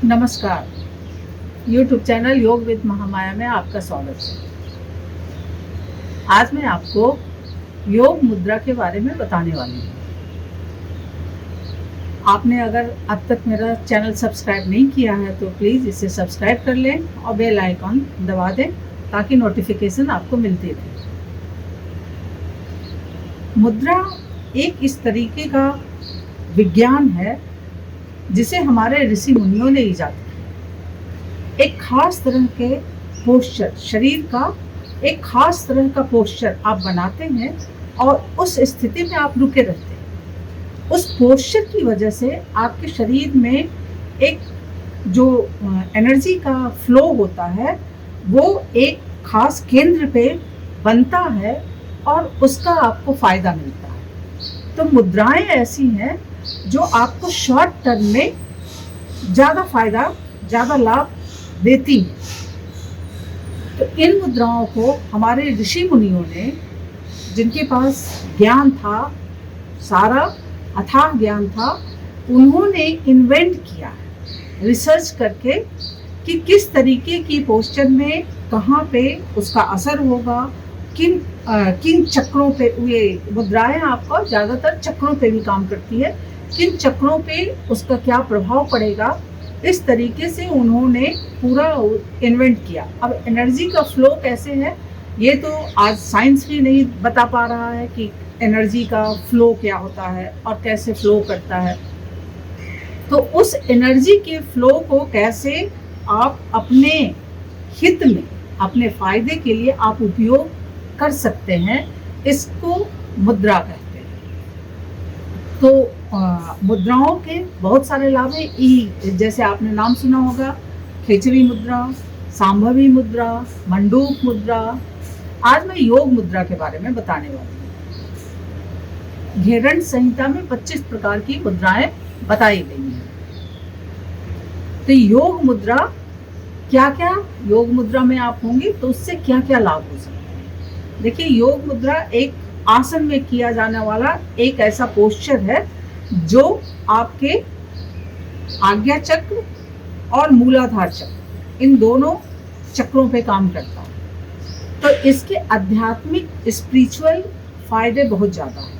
नमस्कार। YouTube channel योग with Mahamaya में आपका स्वागत है। आज मैं आपको योग मुद्रा के बारे में बताने वाली हूँ। आपने अगर अब तक मेरा चैनल सब्सक्राइब नहीं किया है तो प्लीज़ इसे सब्सक्राइब कर लें और बेल आइकॉन दबा दें ताकि नोटिफिकेशन आपको मिलती रहे। मुद्रा एक इस तरीके का विज्ञान है जिसे हमारे ऋषि मुनियों ने ईजाद किया। एक खास तरह के पोस्चर, शरीर का एक खास तरह का पोस्चर आप बनाते हैं और उस स्थिति में आप रुके रहते हैं। उस पोस्चर की वजह से आपके शरीर में एक जो एनर्जी का फ्लो होता है वो एक खास केंद्र पे बनता है और उसका आपको फायदा मिलता है। तो मुद्राएं ऐसी हैं जो आपको शॉर्ट टर्म में ज़्यादा फायदा, ज़्यादा लाभ देती हैं। तो इन मुद्राओं को हमारे ऋषि मुनियों ने, जिनके पास ज्ञान था, सारा अथाह ज्ञान था, उन्होंने इन्वेंट किया है रिसर्च करके कि किस तरीके की पोस्चर में कहाँ पे उसका असर होगा, किन चक्रों पे। ये मुद्राएं आपको ज़्यादातर चक्रों पे भी काम करती है, किन चक्रों पे उसका क्या प्रभाव पड़ेगा, इस तरीके से उन्होंने पूरा इन्वेंट किया। अब एनर्जी का फ्लो कैसे है ये तो आज साइंस भी नहीं बता पा रहा है कि एनर्जी का फ्लो क्या होता है और कैसे फ्लो करता है। तो उस एनर्जी के फ्लो को कैसे आप अपने हित में, अपने फायदे के लिए आप उपयोग कर सकते हैं, इसको मुद्रा कहते हैं। तो मुद्राओं के बहुत सारे लाभ हैं। जैसे आपने नाम सुना होगा, खेचरी मुद्रा, सांभवी मुद्रा, मंडूक मुद्रा। आज मैं योग मुद्रा के बारे में बताने वाली हूँ। घेरंड संहिता में 25 प्रकार की मुद्राएं बताई गई हैं। तो योग मुद्रा क्या क्या योग मुद्रा में आप होंगे तो उससे क्या क्या लाभ हो सकते हैं। देखिए, योग मुद्रा एक आसन में किया जाने वाला एक ऐसा पोस्चर है जो आपके आज्ञा चक्र और मूलाधार चक्र, इन दोनों चक्रों पे काम करता है। तो इसके आध्यात्मिक स्पिरिचुअल फायदे बहुत ज़्यादा हैं।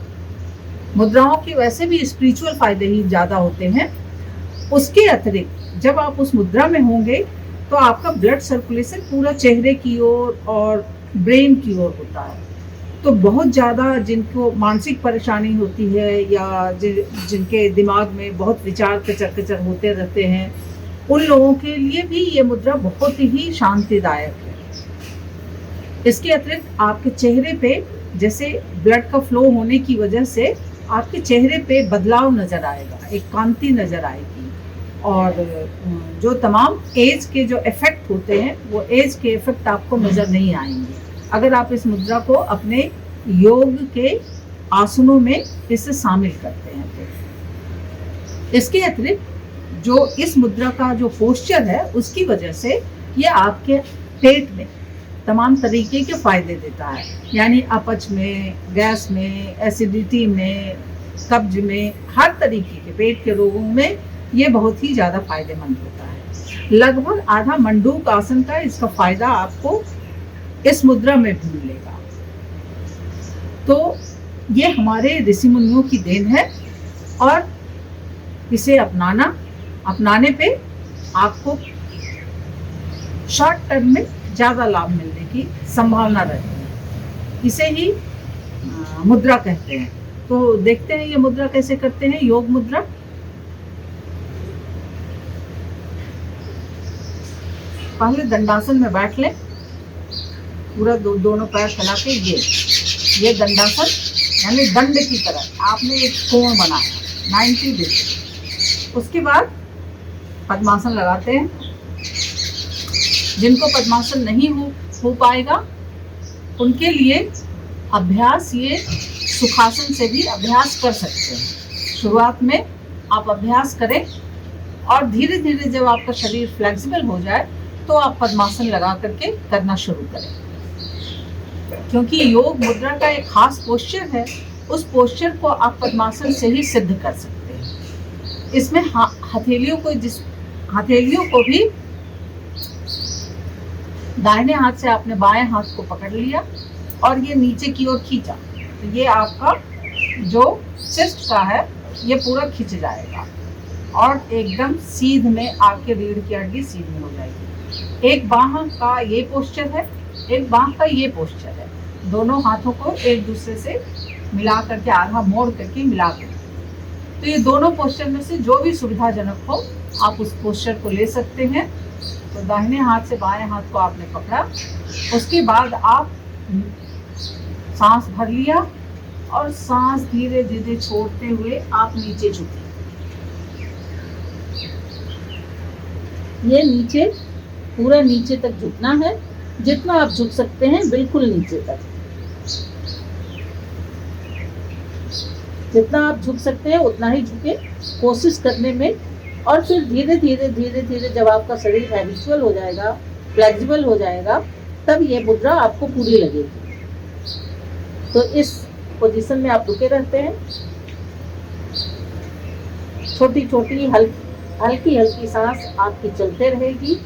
मुद्राओं के वैसे भी स्पिरिचुअल फायदे ही ज़्यादा होते हैं। उसके अतिरिक्त जब आप उस मुद्रा में होंगे तो आपका ब्लड सर्कुलेशन पूरा चेहरे की ओर और ब्रेन की ओर होता है। तो बहुत ज़्यादा जिनको मानसिक परेशानी होती है या जिनके दिमाग में बहुत विचार कचर होते रहते हैं, उन लोगों के लिए भी ये मुद्रा बहुत ही शांतिदायक है। इसके अतिरिक्त आपके चेहरे पे जैसे ब्लड का फ्लो होने की वजह से आपके चेहरे पे बदलाव नज़र आएगा, एक कांति नज़र आएगी। और जो तमाम एज के जो इफ़ेक्ट होते हैं वो एज के इफ़ेक्ट आपको नज़र नहीं आएंगे अगर आप इस मुद्रा को अपने योग के आसनों में इसे शामिल करते हैं। तो इसके अतिरिक्त जो इस मुद्रा का जो पोस्चर है उसकी वजह से ये आपके पेट में तमाम तरीके के फायदे देता है, यानी अपच में, गैस में, एसिडिटी में, कब्ज में, हर तरीके के पेट के रोगों में ये बहुत ही ज़्यादा फायदेमंद होता है। लगभग आधा मंडूक आसन का इसका फायदा आपको इस मुद्रा में भी मिलेगा। तो ये हमारे ऋषि मुनियों की देन है और इसे अपनाने पे आपको शॉर्ट टर्म में ज़्यादा लाभ मिलने की संभावना रहती है। इसे ही मुद्रा कहते हैं। तो देखते हैं ये मुद्रा कैसे करते हैं, योग मुद्रा। पहले दंडासन में बैठ लें, पूरा दोनों पैर फैला के। ये दंडासन यानी दंड की तरह आपने एक कोण बनाया 90 डिग्री। उसके बाद पद्मासन लगाते हैं। जिनको पद्मासन नहीं हो पाएगा उनके लिए अभ्यास, ये सुखासन से भी अभ्यास कर सकते हैं। शुरुआत में आप अभ्यास करें और धीरे धीरे जब आपका शरीर फ्लेक्सिबल हो जाए तो आप पद्मासन लगा करके करना शुरू करें। क्योंकि योग मुद्रा का एक खास पोस्चर है, उस पोस्चर को आप पद्मासन से ही सिद्ध कर सकते हैं। इसमें हथेलियों को जिस हथेलियों को भी दाहिने हाथ से आपने बाएं हाथ को पकड़ लिया और ये नीचे की ओर खींचा, तो ये आपका जो चेस्ट का है ये पूरा खिंच जाएगा और एकदम सीध में आपके रीढ़ की हड्डी सीधी हो जाएगी। एक बाह का ये पोस्चर है, एक बाह का ये पोस्चर है। दोनों हाथों को एक दूसरे से मिला करके, आधा मोड़ करके मिला करके, तो ये दोनों पोस्चर में से जो भी सुविधाजनक हो आप उस पोस्चर को ले सकते हैं। तो दाहिने हाथ से बाएं हाथ को आपने पकड़ा, उसके बाद आप सांस भर लिया और सांस धीरे धीरे छोड़ते हुए आप नीचे झुके। ये नीचे, पूरा नीचे तक झुकना है, जितना आप झुक सकते हैं बिल्कुल नीचे तक, जितना आप झुक सकते हैं उतना ही झुके, कोशिश करने में। और फिर धीरे धीरे धीरे धीरे जब आपका शरीर हैबिचुअल हो जाएगा, फ्लेक्सिबल हो जाएगा, तब ये मुद्रा आपको पूरी लगेगी। तो इस पोजीशन में आप रुके रहते हैं, छोटी छोटी हल्की हल्की सांस आपकी चलते रहेगी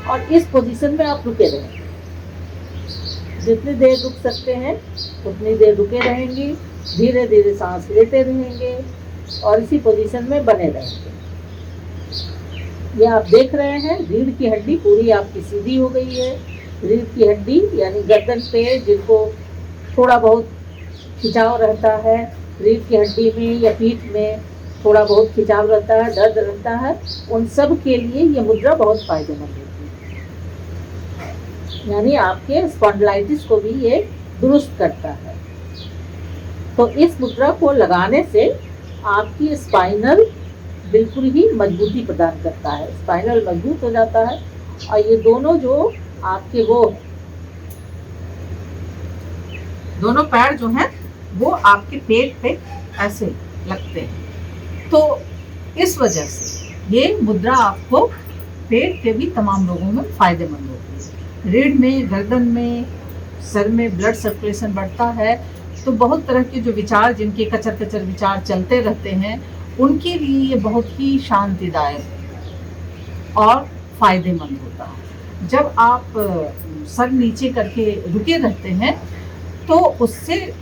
और इस पोजीशन में आप रुके रहेंगे। जितनी देर रुक सकते हैं उतनी देर रुके रहेंगे, धीरे धीरे सांस लेते रहेंगे और इसी पोजीशन में बने रहेंगे। ये आप देख रहे हैं रीढ़ की हड्डी पूरी आपकी सीधी हो गई है। रीढ़ की हड्डी यानी गर्दन पे जिनको थोड़ा बहुत खिंचाव रहता है, रीढ़ की हड्डी में या पीठ में थोड़ा बहुत खिंचाव रहता है, दर्द रहता है, उन सब के लिए ये मुद्रा बहुत फायदेमंद होती है। यानी आपके स्पॉन्डिलाइटिस को भी ये दुरुस्त करता है। तो इस मुद्रा को लगाने से आपकी स्पाइनल बिल्कुल ही मजबूती प्रदान करता है, स्पाइनल मजबूत हो जाता है और ये दोनों जो आपके वो दोनों पैर जो हैं वो आपके पेट पे ऐसे लगते हैं। तो इस वजह से ये मुद्रा आपको पेट के भी तमाम लोगों में फायदेमंद होती है। रीढ़ में, गर्दन में, सर में ब्लड सर्कुलेशन बढ़ता है, तो बहुत तरह के जो विचार, जिनके कचर कचर विचार चलते रहते हैं, उनके लिए ये बहुत ही शांतिदायक और फायदेमंद होता है। जब आप सर नीचे करके रुके रहते हैं तो उससे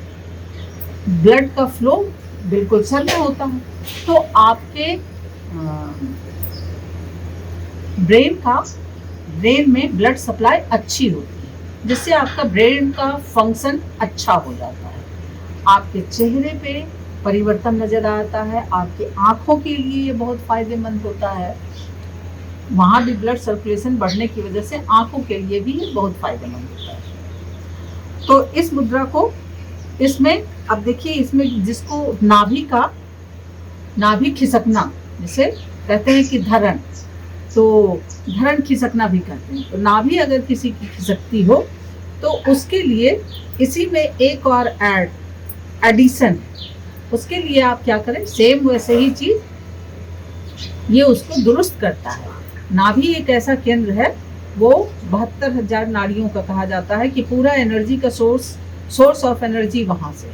ब्लड का फ्लो बिल्कुल सर में होता है, तो आपके ब्रेन में ब्लड सप्लाई अच्छी होती है, जिससे आपका ब्रेन का फंक्शन अच्छा हो जाता है। आपके चेहरे पे परिवर्तन नजर आता है, आपके आँखों के लिए ये बहुत फायदेमंद होता है। वहाँ भी ब्लड सर्कुलेशन बढ़ने की वजह से आँखों के लिए भी ये बहुत फायदेमंद होता है। तो इस मुद्रा को, इसमें अब देखिए, इसमें जिसको नाभि खिसकना जिसे कहते हैं कि धरण, तो धरण खिसकना भी कहते हैं। तो नाभि अगर किसी की खिसकती हो तो उसके लिए इसी में एक और एडिशन, उसके लिए आप क्या करें, सेम वैसे ही चीज ये उसको दुरुस्त करता है। नाभि एक ऐसा केंद्र है, वो 72,000 नाड़ियों का कहा जाता है कि पूरा एनर्जी का सोर्स ऑफ एनर्जी वहाँ से,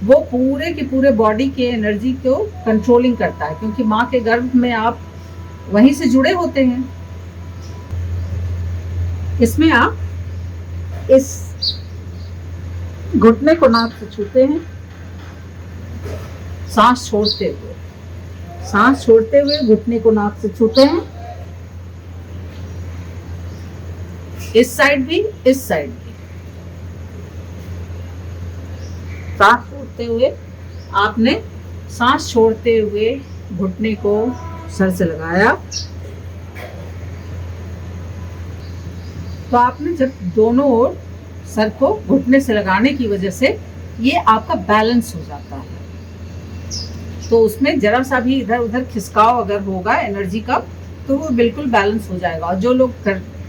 वो पूरे के पूरे बॉडी के एनर्जी को कंट्रोलिंग करता है, क्योंकि माँ के गर्भ में आप वहीं से जुड़े होते हैं। इसमें आप इस घुटने को नाक से छूते हैं, सांस छोड़ते हुए घुटने को नाक से छूते हैं, इस साइड भी, इस साइड भी। सांस छोड़ते हुए घुटने को सर से लगाया, तो आपने जब दोनों ओर सर को घुटने से लगाने की वजह से ये आपका बैलेंस हो जाता है। तो उसमें जरा सा भी इधर उधर खिसकाव अगर होगा एनर्जी का, तो वो बिल्कुल बैलेंस हो जाएगा। और जो लोग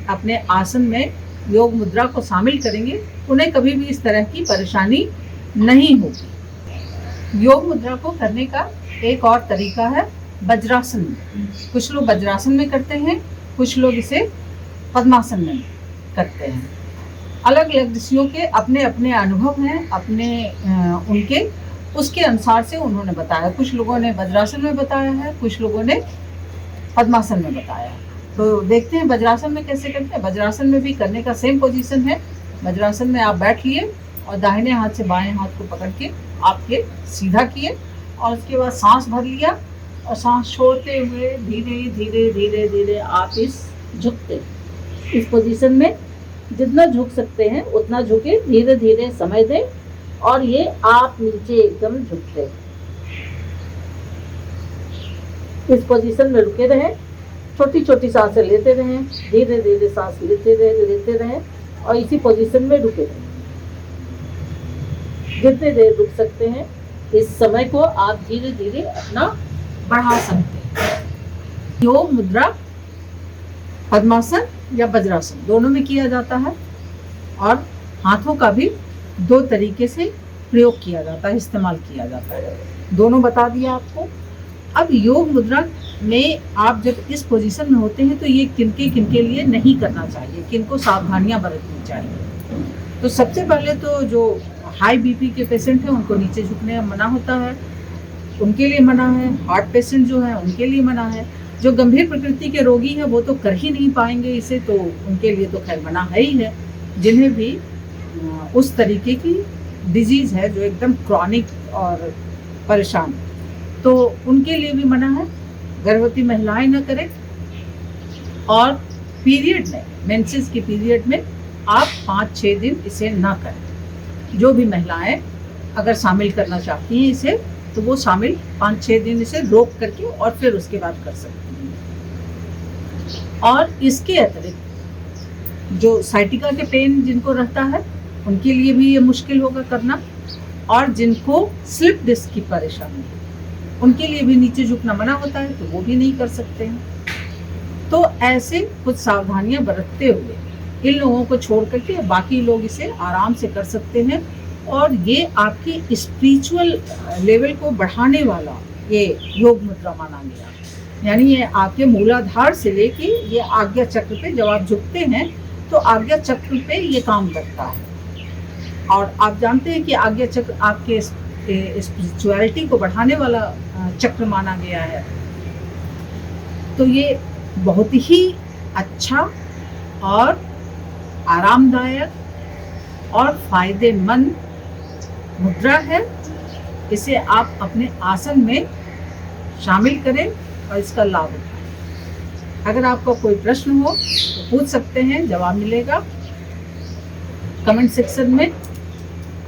अपने आसन में योग मुद्रा को शामिल करेंगे, उन्हें कभी भी इस तरह की परेशानी नहीं होगी। योग मुद्रा को करने का एक और तरीका है वज्रासन में। कुछ लोग वज्रासन में करते हैं, कुछ लोग इसे पद्मासन में करते हैं। अलग अलग ऋषियों के अपने अपने अनुभव हैं, उनके उसके अनुसार से उन्होंने बताया। कुछ लोगों ने वज्रासन में बताया है, कुछ लोगों ने पद्मासन में बताया। तो देखते हैं वज्रासन में कैसे करते हैं। वज्रासन में भी करने का सेम पोजीशन है। वज्रासन में आप बैठ लिए और दाहिने हाथ से बाएं हाथ को पकड़ के आपके सीधा किए और उसके बाद सांस भर लिया और सांस छोड़ते हुए धीरे धीरे धीरे धीरे आप झुकते इस पोजीशन में जितना झुक सकते हैं उतना झुके, धीरे धीरे समय दें और ये आप नीचे एकदम झुकते इस पोजीशन में रुके रहें। छोटी छोटी सांसें लेते रहें, धीरे धीरे सांस लेते रहें और इसी पोजीशन में रुके रहें। जितने देर रुक सकते हैं इस समय को आप धीरे धीरे अपना बढ़ा सकते हैं। योग मुद्रा पद्मासन या वज्रासन दोनों में किया जाता है और हाथों का भी दो तरीके से प्रयोग किया जाता है, इस्तेमाल किया जाता है। दोनों बता दिया आपको। अब योग मुद्रा में आप जब इस पोजीशन में होते हैं तो ये किनके लिए नहीं करना चाहिए, किनको सावधानियां बरतनी चाहिए। तो सबसे पहले तो जो हाई बीपी के पेशेंट हैं उनको नीचे झुकने में मना होता है, उनके लिए मना है। हार्ट पेशेंट जो है उनके लिए मना है। जो गंभीर प्रकृति के रोगी हैं वो तो कर ही नहीं पाएंगे इसे, तो उनके लिए तो खैर मना है ही है। जिन्हें भी उस तरीके की डिजीज़ है जो एकदम क्रॉनिक और परेशान, तो उनके लिए भी मना है। गर्भवती महिलाएं न करें और पीरियड में, मेंसेस की पीरियड में आप 5-6 दिन इसे ना करें। जो भी महिलाएं अगर शामिल करना चाहती हैं इसे तो वो शामिल 5-6 दिन इसे रोक करके और फिर उसके बाद कर सकती हैं। और इसके अतिरिक्त जो साइटिका के पेन जिनको रहता है उनके लिए भी ये मुश्किल होगा करना, और जिनको स्लिप डिस्क की परेशानी है उनके लिए भी नीचे झुकना मना होता है, तो वो भी नहीं कर सकते हैं। तो ऐसे कुछ सावधानियां बरतते हुए इन लोगों को छोड़ करके बाकी लोग इसे आराम से कर सकते हैं। और ये आपकी स्पिरिचुअल लेवल को बढ़ाने वाला ये योग मुद्रा माना गया। यानी ये आपके मूलाधार से लेके ये आज्ञा चक्र पे जब आप झुकते हैं तो आज्ञा चक्र पे ये काम करता है। और आप जानते हैं कि आज्ञा चक्र आपके स्पिरिचुअलिटी को बढ़ाने वाला चक्र माना गया है। तो ये बहुत ही अच्छा और आरामदायक और फायदेमंद मुद्रा है। इसे आप अपने आसन में शामिल करें और इसका लाभ उठाएं। अगर आपका कोई प्रश्न हो तो पूछ सकते हैं, जवाब मिलेगा कमेंट सेक्शन में।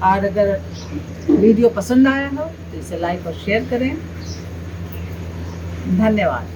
और अगर वीडियो पसंद आया हो तो इसे लाइक और शेयर करें। धन्यवाद।